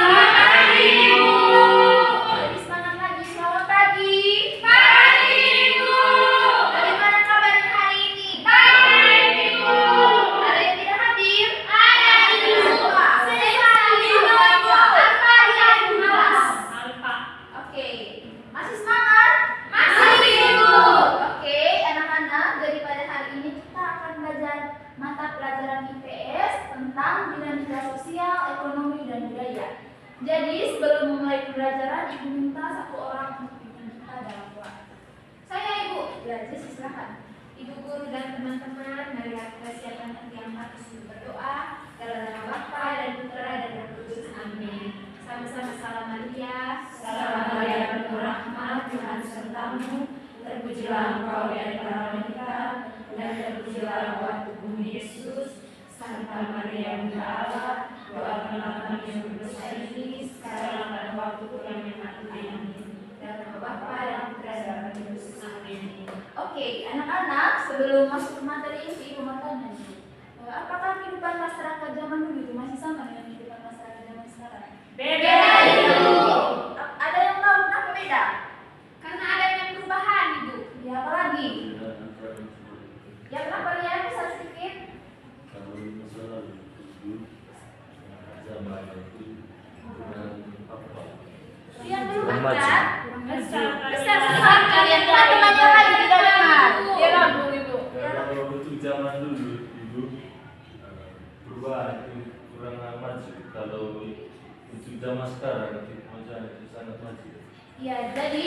Pagi, Ibu. Lebih semangat lagi. Selamat pagi. Pagi, Ibu. Bagaimana kabarnya hari ini? Baik, Ibu. Ada yang tidak hadir? Ada, Ibu. Semua. Sehat, Ibu. Apa yang malas? Alfa. Oke. Masih semangat? Masih, Ibu. Oke, anak-anak, daripada hari ini kita akan belajar mata pelajaran IPS tentang dinamika sosial, ekonomi, dan budaya. Jadi, sebelum memulai pembelajaran, Ibu minta satu orang untuk pimpin kita dalam doa. Saya Ibu, ya, jadi silakan. Ibu guru dan teman-teman, mari kita siapkan hati yang patut berdoa dalam nama Bapa dan Putra dan Roh Kudus. Amin. Sama-sama salam Maria. Salam Maria penuh rahmat, Tuhan sertamu. Terpujilah engkau di antara wanita, dan terpujilah buah tubuhmu Yesus. Santa Maria Bunda Allah, doakanlah kami yang berdosa ini, sekarang dan waktu kami mati. Amin. Dalam nama Bapa dan Putra dan Roh Kudus. Amin. Oke, anak-anak, sebelum masuk ke materi ini, Ibu mau tanya nih, apakah kehidupan masyarakat zaman dulu itu masih sama dengan kehidupan masyarakat zaman sekarang? Beda, Ibu. Ada yang tahu kenapa beda? Karena adanya perubahan, Ibu. Ya, apa lagi? Ya, kenapa ya? Bisa sedikit? Kalau masalah itu zaman itu dengan apa? Yang dulu Kurang kan? maju. Besar sekali kalian. Teman-temannya lagi tidak dengar. Dia lagu, Ibu. Kalau untuk zaman dulu ibu perubahan itu kurang maju. Kalau untuk zaman sekarang itu sangat maju. Ya, jadi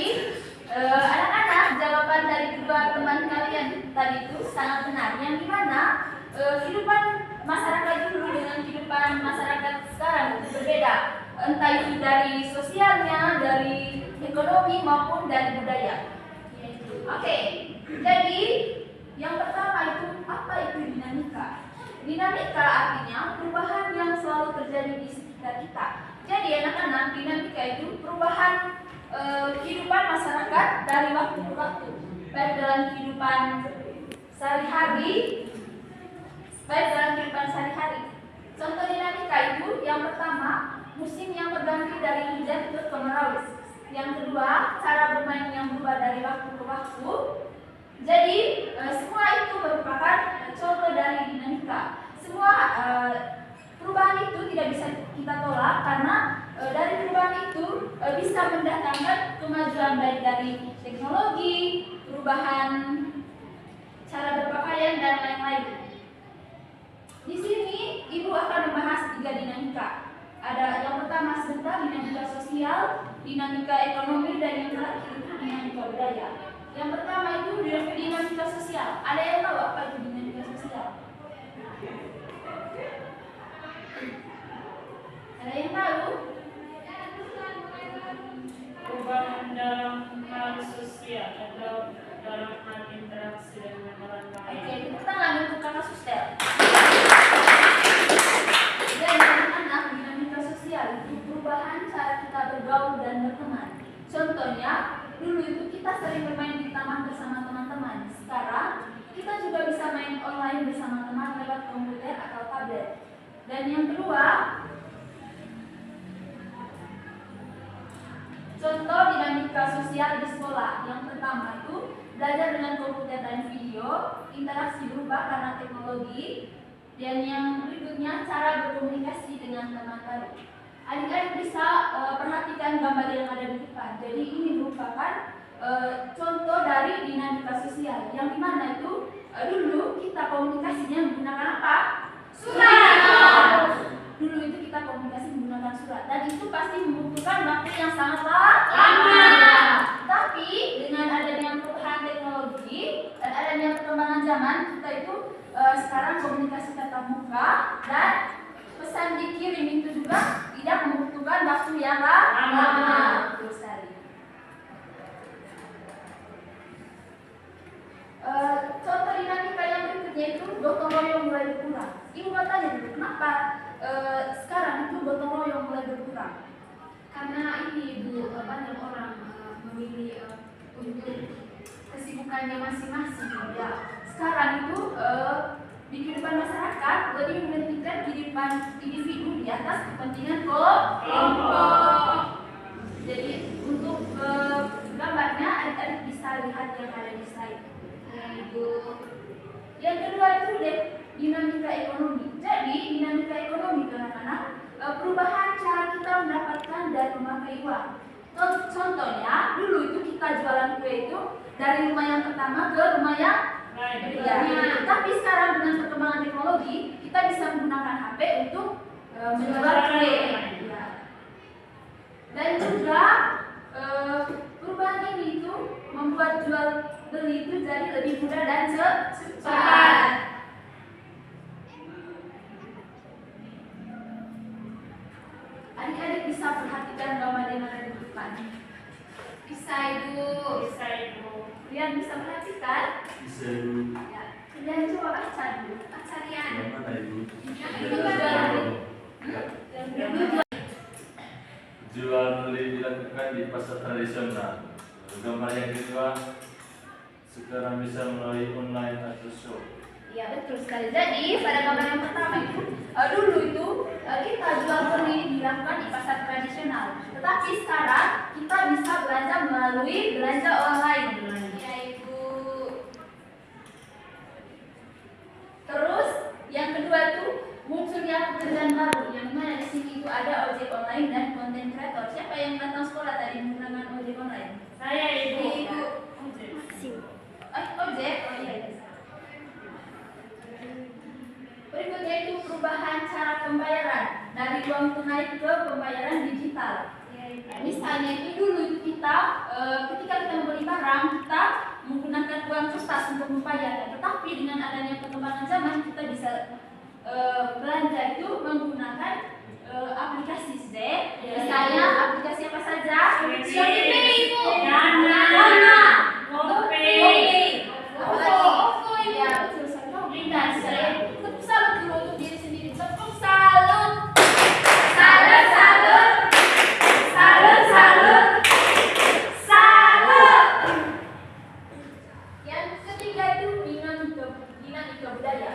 anak-anak, jawaban dari kedua teman kalian tadi itu sangat benar. Yang dimana kehidupan masyarakat dulu dengan kehidupan masyarakat sekarang itu berbeda. Entah itu dari sosialnya, dari ekonomi maupun dari budaya. Oke, jadi yang pertama itu apa itu dinamika? Dinamika artinya perubahan yang selalu terjadi di sekitar kita. Jadi anak-anak, dinamika itu perubahan kehidupan masyarakat dari waktu ke waktu, baik dalam kehidupan sehari-hari, Contoh dinamika itu yang pertama, musim yang berganti dari hujan ke kemarau. Yang kedua, cara bermain yang berubah dari waktu ke waktu. Jadi semua itu merupakan contoh dari dinamika. Semua perubahan itu tidak bisa kita tolak karena dari perubahan itu bisa mendatangkan kemajuan baik dari teknologi, perubahan cara berpakaian dan lain-lain. Di sini Ibu akan membahas 3 dinamika. Ada yang pertama sebentar dinamika sosial, dinamika ekonomi, dan yang terakhir itu dinamika budaya. Yang pertama itu dinamika sosial. Ada yang tahu apa itu dinamika sosial? Ada yang tahu? Perubahan dalam hal sosial atau dalam hal interaksi dengan orang lain. Oke, tepuk tangan untuk kakak Sustel. Dan anak-anak, dinamika sosial itu perubahan cara kita bergaul dan berteman. Contohnya, dulu itu kita sering bermain di taman bersama teman-teman. Sekarang, kita juga bisa main online bersama teman lewat komputer atau tablet. Dan yang kedua, contoh dinamika sosial di sekolah. Yang pertama itu belajar dengan komputer dan video, interaksi berubah karena teknologi, dan yang berikutnya cara berkomunikasi dengan teman baru. Adik-adik bisa perhatikan gambar yang ada di depan. Jadi ini merupakan contoh dari dinamika sosial. Yang dimana itu dulu kita komunikasinya menggunakan apa? Surat. Dulu itu kita komunikasi menggunakan surat, dan itu pasti membutuhkan waktu yang sangat lama. Tapi dengan adanya perubahan teknologi dan adanya perkembangan zaman, kita itu sekarang komunikasi tatap muka dan pesan dikirim itu juga tidak membutuhkan waktu yang lama. Betul sekali. Contoh dinamika yang berikutnya itu gotong royong mulai berkurang. Ibu mau tanya dulu, kenapa sekarang itu gotong royong mulai berkurang? Karena ini Ibu, banyak orang memilih untuk kesibukannya masing-masing. Ya, sekarang itu di kehidupan masyarakat lebih mementingkan kehidupan individu di atas kepentingan kelompok. Jadi untuk gambarnya adik-adik bisa lihat yang ada di slide. Yang kedua itu dinamika ekonomi. Jadi dinamika ekonomi anak-anak, perubahan cara kita mendapatkan dan memakai uang. Contohnya dulu itu kita jualan kue itu dari rumah yang pertama ke rumah yang berikutnya. Tapi sekarang dengan perkembangan teknologi kita bisa menggunakan HP untuk menjual kue. Dan juga perubahan ini itu membuat jual beli itu jadi lebih mudah dan cepat. Adik-adik bisa perhatikan gambar yang ada di depan. Bisa ibu. Kalian bisa perhatikan? Bisa Ibu. Ya. Kalian coba baca dulu. Baca Rian. Yang mana Ibu? Jual beli dilakukan di pasar tradisional. Gambar yang kedua, sekarang bisa melalui online atau shop. Ya betul sekali. Jadi pada gambar yang pertama itu dulu itu kita jual beli dilakukan di pasar tradisional. Tetapi sekarang kita bisa belanja melalui belanja online. Ya ibu. Terus yang kedua itu munculnya pekerjaan baru. Yang mana di sini itu ada ojek online dan content creator. Siapa yang datang sekolah tadi menggunakan ojek online? Saya ibu. Ojek. Oh iya. Berikutnya itu perubahan cara pembayaran dari uang tunai ke pembayaran digital. Misalnya itu dulu itu kita ketika kita membeli barang kita menggunakan uang kertas untuk membayar. Tetapi dengan adanya perkembangan zaman kita bisa belanja itu menggunakan aplikasi misalnya aplikasi apa saja? Shopee ibu. Dana. GoPay. OVO. Ya betul sekali. Dan saya salut dulu untuk diri sendiri. Tepuk salut. Yang ketiga itu dinamika budaya.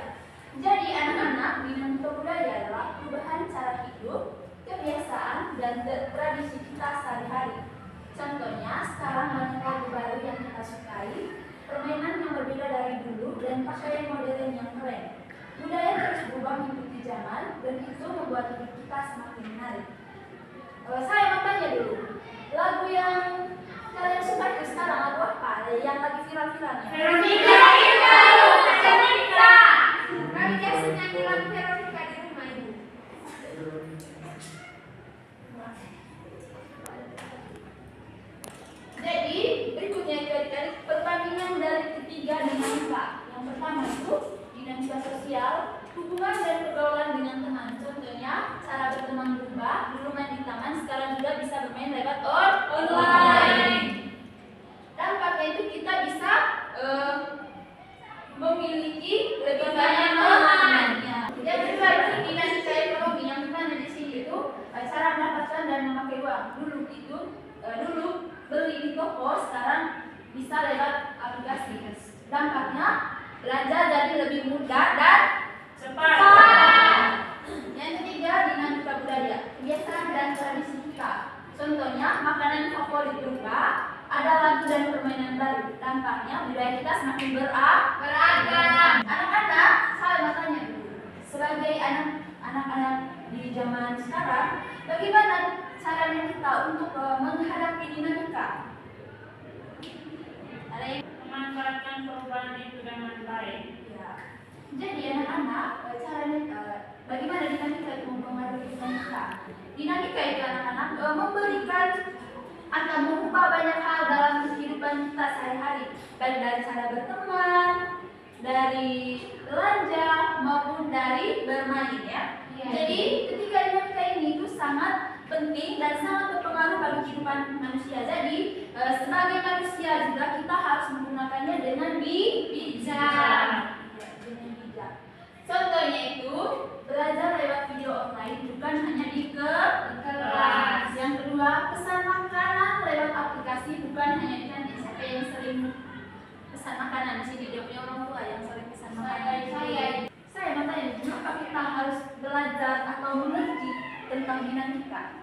Jadi anak-anak, dinamika budaya adalah perubahan cara hidup, kebiasaan, dan tradisi kita sehari-hari. Contohnya, sekarang banyak lagu baru yang kita sukai, permainan yang berbeda dari dulu, dan pakaian modern yang keren. Budaya terus berubah mengikuti zaman, dan itu membuat hidup kita semakin menarik. Saya mau tanya dulu, lagu yang kalian suka itu sekarang lagu apa? Yang lagi viral-viralnya? Veronica. Kami biasa nyanyi lagu Veronica di rumah ibu. Jadi berikutnya dari perbandingan dari ketiga dinamika. Yang pertama itu dinamika sosial, hubungan dan pergaulan dengan teman. Contohnya cara berteman berubah, dulu main di taman, sekarang juga bisa bermain lewat online. Dampaknya itu kita bisa memiliki lebih banyak teman. Yang kedua itu dinamika ekonomi, yang mana di sini itu cara mendapatkan dan memakai uang. Dulu beli di toko, sekarang bisa lewat aplikasi. Dampaknya belanja jadi lebih mudah dan cepat. Yang ketiga dinamika budaya, kebiasaan dan tradisi kita. Contohnya makanan favorit berubah, ada lagu dan permainan baru. Dampaknya budaya kita semakin beragam. Anak-anak, saya mau tanya dulu. Sebagai anak-anak di zaman sekarang, bagaimana caranya kita untuk menghadapi dinamika? Ada yang Memanfaatkan perubahan itu dengan baik. ya. Jadi anak-anak, bagaimana dinamika itu mempengaruhi dinamika? Dinamika itu anak-anak memberikan akan mengubah banyak hal dalam kehidupan kita sehari-hari, baik dari cara berteman, dari belanja maupun dari bermain ya. Jadi ketika dinamika ini itu sangat penting dan sangat berpengaruh bagi kehidupan manusia. Jadi sebagai manusia juga kita harus menggunakannya dengan bijak. Dengan bijak. Contohnya itu belajar lewat video online bukan hanya di kelas. Yang kedua, pesan makanan lewat aplikasi bukan hanya di kantin. Siapa yang sering pesan makanan di sini? Dia punya orang tua yang sering pesan makanan. Saya mau tanya, kenapa kita harus belajar atau mengerti tentang dinamika.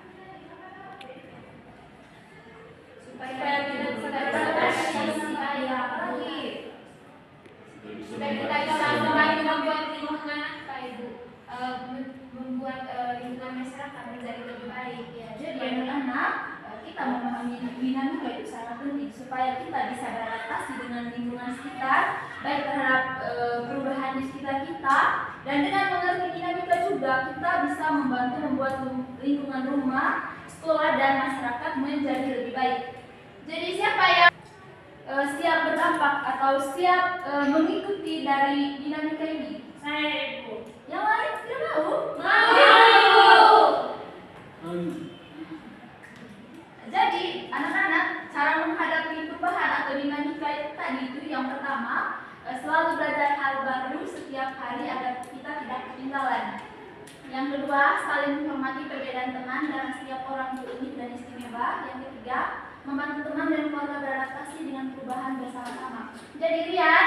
Supaya tidak supaya apalagi supaya kita bisa semakin membuat lingkungan apa Ibu, membuat lingkungan masyarakat menjadi lebih baik ya. Jadi anak-anak, kita memahami dinamika itu sangat penting supaya kita bisa beradaptasi dengan lingkungan sekitar, baik terhadap perubahan di sekitar kita, dan dengan mengerti dinamika juga kita bisa membantu membuat lingkungan rumah, sekolah, dan masyarakat menjadi lebih baik. Jadi siapa yang siap berdampak atau siap mengikuti dari dinamika ini? Saya Ibu. Yang lain tidak mau? Jadi anak-anak, cara menghadapi perubahan atau dinamika itu tadi itu yang pertama, selalu belajar hal baru setiap hari agar kita tidak ketinggalan. Yang kedua, saling menghormati perbedaan teman karena setiap orang itu unik dan istimewa. Yang ketiga, membantu teman dan keluarga beradaptasi dengan perubahan bersama-sama. Jadi Rian,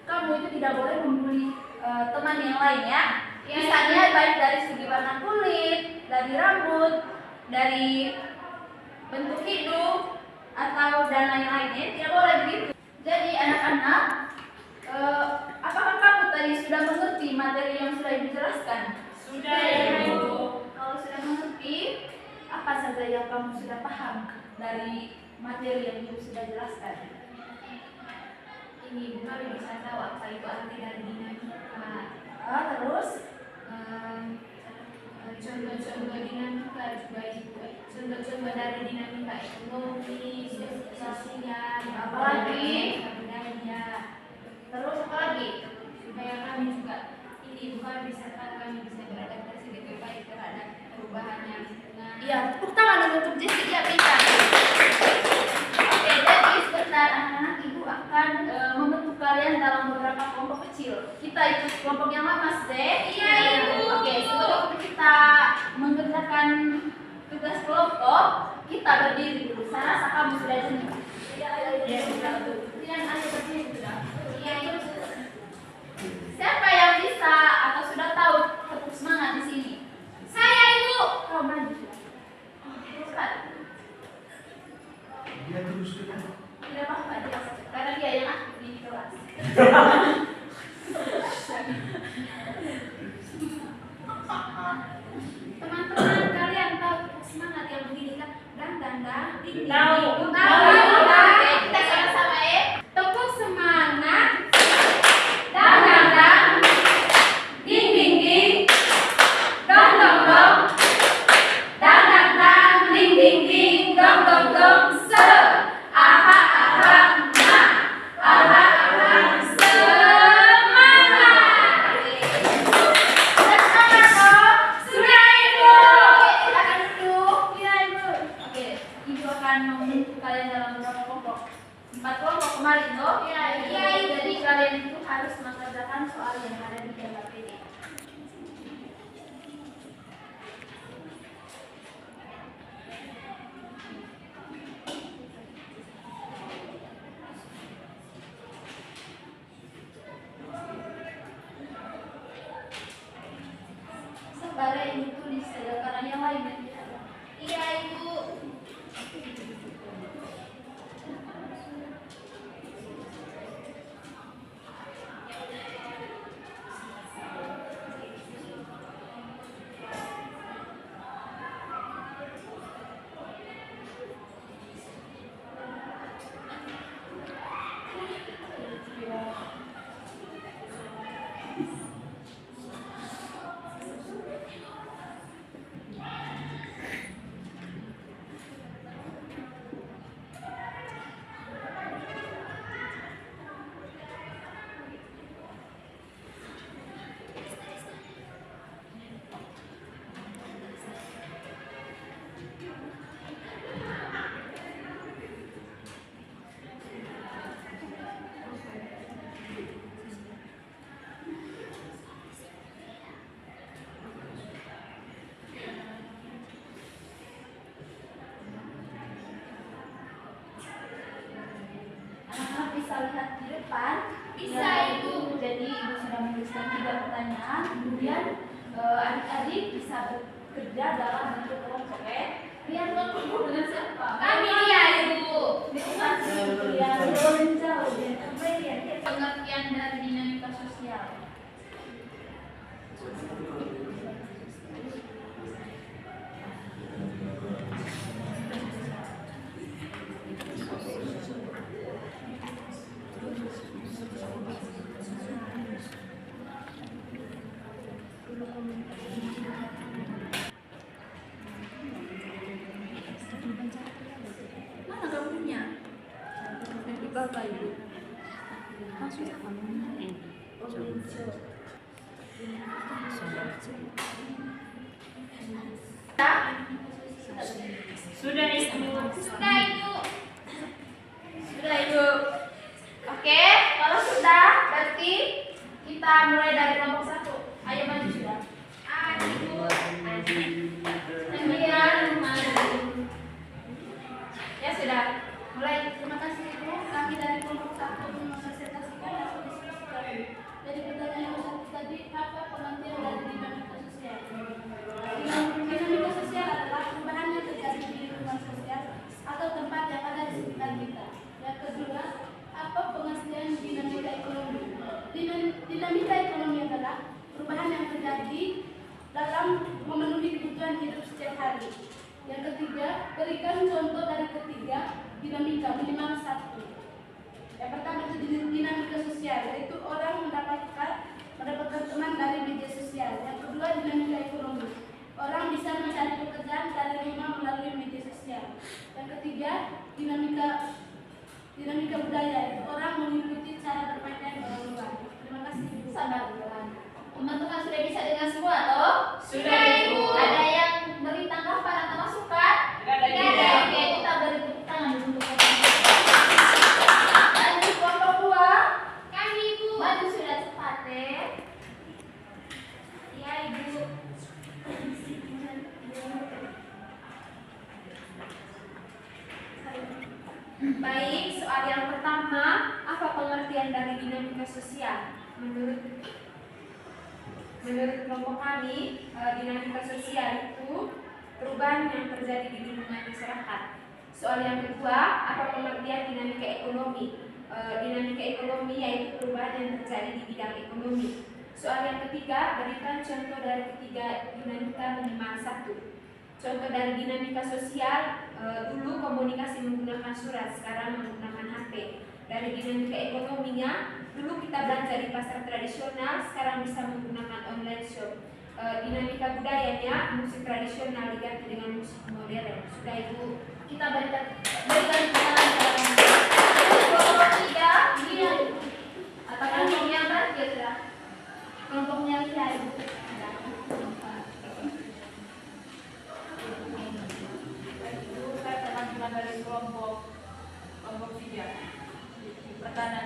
kamu itu tidak boleh membuli teman yang lain ya. Misalnya baik dari segi warna kulit, dari rambut, dari bentuk hidung, atau dan lain-lainnya, tidak boleh begitu. Jadi anak-anak, apakah kamu tadi sudah mengerti materi yang sudah Ibu jelaskan? Sudah Ibu. Kalau sudah mengerti, apa saja yang kamu sudah paham dari materi yang Ibu sudah jelaskan? Ini Ibu kami bisa tahu apa itu arti dari dinamika. Terus Contoh-contoh dinamika juga Ibu. Contoh-contoh dari dinamika ekonomi, sosial, Apalagi? budaya. terus apa lagi? Supaya kami juga ini bukan bisa tahu kami bisa beradaptasi dengan baik terhadap perubahan yang lingkungan. Iya, tepuk tangan untuk Jessi, ya bisa. Oke, jadi sebentar anak-anak, Ibu akan membentuk kalian dalam beberapa kelompok kecil. Kita ikut kelompok yang lama, Zee. Iya, Ibu. Oke, sebelum kita mengerjakan tugas kelompok, kita berdiri dulu. Saya rasa kamu sudah jenuh. Iya, sudah. Kalian ayo berdiri sudah. Iya, Ibu. Siapa yang bisa atau sudah tahu tepuk semangat di sini? Saya Ibu. Kau maju. Cepat. Dia terus kita. Tidak apa-apa dia, karena dia yang aktif di kelas. Teman-teman kalian tahu semangat yang begini kan? Dan ding. Tahu. Tahu. Kita sama-sama ya. Tepuk semangat. Dang. Ding ding ding. Dong dong dong. Dang ding ding ding. Dong dong dong. Aha aha na. Aha aha semangat. Sudah semangat toh? Sudah Ibu. Oke, silakan duduk. Iya Ibu. Oke, Ibu akan membentuk kalian dalam beberapa kelompok. 4 kelompok kemarin toh? Iya, iya. Jadi kalian itu harus mengerjakan soal yang ada di gambar ini. Sabar ya, ini tulis saja karena yang lain yang tidak ada. Iya Ibu. Anak-anak bisa lihat di depan. Bisa, Ibu. Jadi Ibu sudah menuliskan 3 pertanyaan. Kemudian adik-adik bisa bekerja dalam bentuk kelompok. Dia berkumpul dengan siapa? Kami dia Ibu. Pengertian dari dinamika sosial. Mana gambarnya? Di bawah Ibu. Sudah Ibu. Sudah Ibu. Sudah Ibu. Oke, kalau sudah berarti kita mulai dari kelompok 1. Ayo maju sudah. Ibu. Maju. Ya sudah. Mulai. Terima kasih Ibu. Kami dari kelompok 1 mempresentasikan hasil diskusi kami. Jadi pertanyaan yang satu tadi, apa pengertian dari dinamika sosial? Dinamika sosial adalah perubahan yang terjadi di lingkungan sosial atau tempat yang ada di sekitar kita. Yang kedua, apa pengertian dinamika ekonomi? Dinamika ekonomi adalah perubahan yang terjadi dalam memenuhi kebutuhan hidup setiap hari. Yang ketiga, berikan contoh dari ketiga dinamika minimal 1. Yang pertama itu dinamika sosial, yaitu orang mendapatkan teman dari media sosial. Yang kedua, dinamika ekonomi. Orang bisa mencari pekerjaan dari rumah melalui media sosial. Yang ketiga, dinamika budaya, yaitu orang mengikuti cara berpakaian orang luar. Terima kasih. Sabar. Teman-teman sudah bisa dengar semua toh? Sudah, Ibu. Ada yang beri tanggapan atau masukan? Tidak ada, Ibu. Oke, kita beri tepuk tangan dulu untuk lanjut kelompok 2. Kami Ibu. Maju sudah cepat Iya Ibu. Baik, soal yang pertama, apa pengertian dari dinamika sosial? Menurut kelompok kami, dinamika sosial itu perubahan yang terjadi di lingkungan masyarakat. Soal yang kedua, apa pengertian dinamika ekonomi? Dinamika ekonomi yaitu perubahan yang terjadi di bidang ekonomi. Soal yang ketiga, berikan contoh dari ketiga dinamika minimal 1. Contoh dari dinamika sosial, dulu komunikasi menggunakan surat, sekarang menggunakan HP. Dari dinamika ekonominya, dulu kita belanja di pasar tradisional, sekarang bisa menggunakan online shop. Dinamika budayanya, musik tradisional diganti dengan musik modern. Sudah Ibu, kita berikan tangan kelompok 3. Ini atau kelompoknya berarti ya sudah. Kelompoknya lihat Ibu. Dari kelompok 3.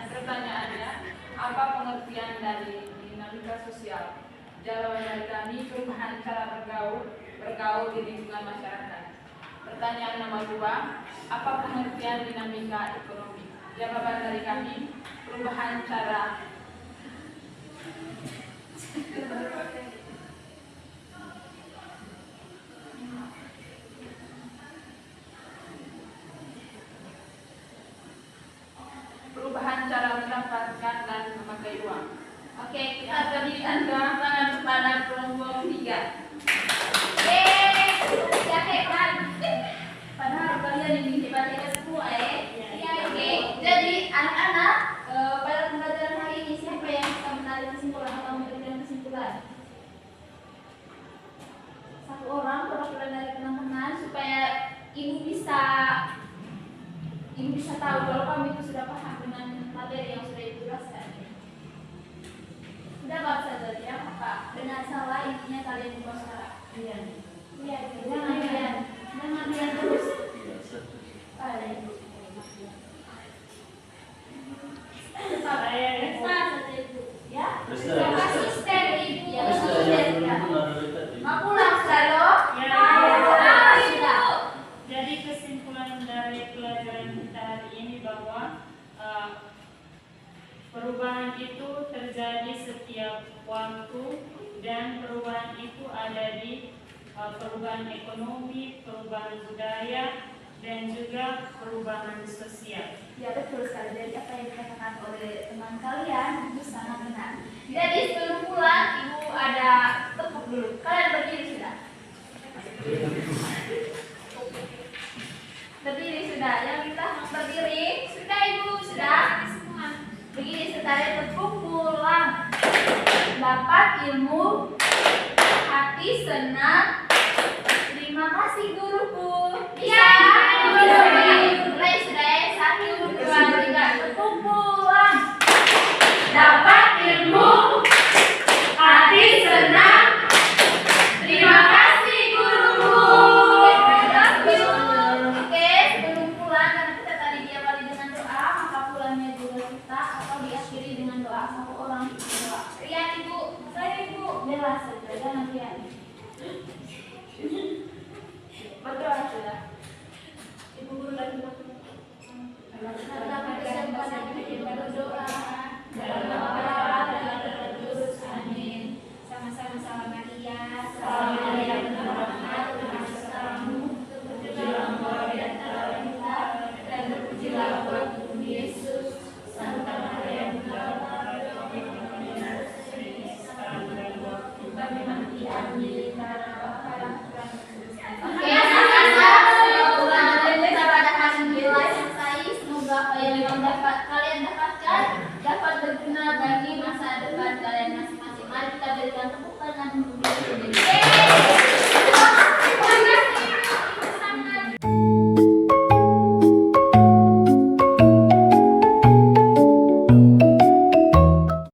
Pertanyaannya, apa pengertian dari dinamika sosial? Jawaban dari kami, perubahan cara bergaul di lingkungan masyarakat. Pertanyaan nomor 2, apa pengertian dinamika ekonomi? Jawaban dari kami, perubahan cara mendapatkan dan memakai uang. Oke, kita berikan tangan kepada kelompok 3. Ya hebat. Padahal kalian ini hebat-hebat semua ya. Oke, jadi anak-anak pada pembelajaran hari ini siapa yang bisa menarik kesimpulan atau memberikan kesimpulan? Satu orang perwakilan dari teman-teman supaya ibu bisa tahu kalau kamu itu sudah paham dengan materi yang sudah ibu jelaskan. Sudah Pak saja ya Pak. Benar salah intinya kalian buka sekarang. Iya. Iya. Jangan lihat terus. Ada ibu. Sabar ya. Sabar ibu. Ya. Konsisten ibu. Ya. Mau pulang selalu. Ya. Jadi kesimpulan dari pelajaran kita hari ini bahwa perubahan itu terjadi setiap waktu dan perubahan itu ada di perubahan ekonomi, perubahan budaya, dan juga perubahan sosial. Ya betul sekali, dari apa yang dikatakan oleh teman kalian itu sangat benar. Jadi sebelum pulang, Ibu ada tepuk dulu. Kalian berdiri sudah? Berdiri sudah, yang kita berdiri sudah Ibu, sudah? Begini setara tepuk pulang. Dapat ilmu, hati senang. Terima kasih guruku. Bisa? Mulai sudah ya, 1, 2, 3, tepuk pulang. Dapat ilmu, hati senang. Terima kasih guruku. Oke, sebelum pulang karena kita tadi diawali dengan doa, maka pulangnya juga kita atau diakhiri dengan doa satu orang doa. Rian Ibu, saya Ibu, bela saja, jangan Rian. Berdoa sudah. Ibu guru lagi berdoa. Dalam kesempatan kita berdoa.